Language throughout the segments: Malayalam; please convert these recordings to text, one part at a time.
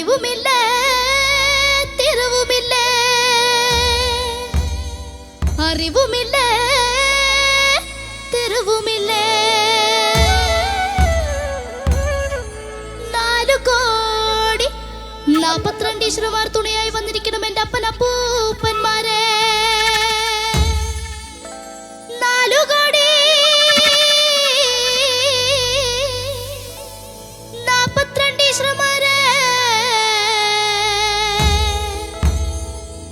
അറിവുമില്ല തിരുവുമില്ല അറിവുമില്ല തിരുവുമില്ല 4 കോടി 42 ഈശ്വരന്മാർ തുണയായി വന്നിരിക്കണം എൻ്റെ അപ്പനപ്പൂപ്പന്മാരെ 4 കോടി 42 ഈശ്വരന്മാരെ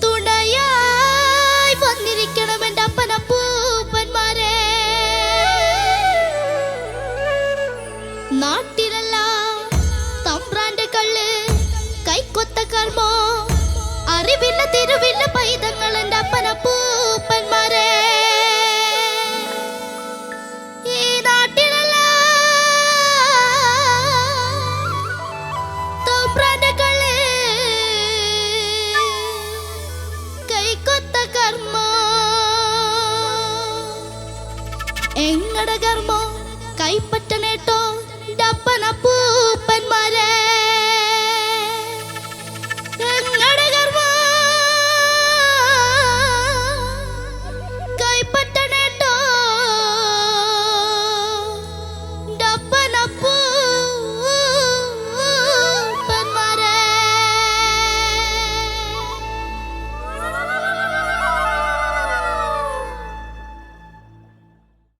തുണയായി വന്നിരിക്കണം എൻ്റെ അപ്പനപ്പൂപ്പന്മാരെ നാട്ടിലല്ല തമ്പ്രാന്റെ കള്ള് കൈക്കൊത്ത കർമ്മോ അറിവില്ല തിരുവില്ല പൈതങ്ങൾ എൻ്റെ അപ്പനപ്പൂപ്പന്മാരെ ഈ നാട്ടിലല്ല തമ്പ്രാന്റെ കള്ള് കൈക്കൊത്ത കർമ്മോ എങ്ങടെ കർമ്മോ കൈപ്പറ്റനേട്ടോ ഡപ്പനപ്പൂപ്പന്മാരെ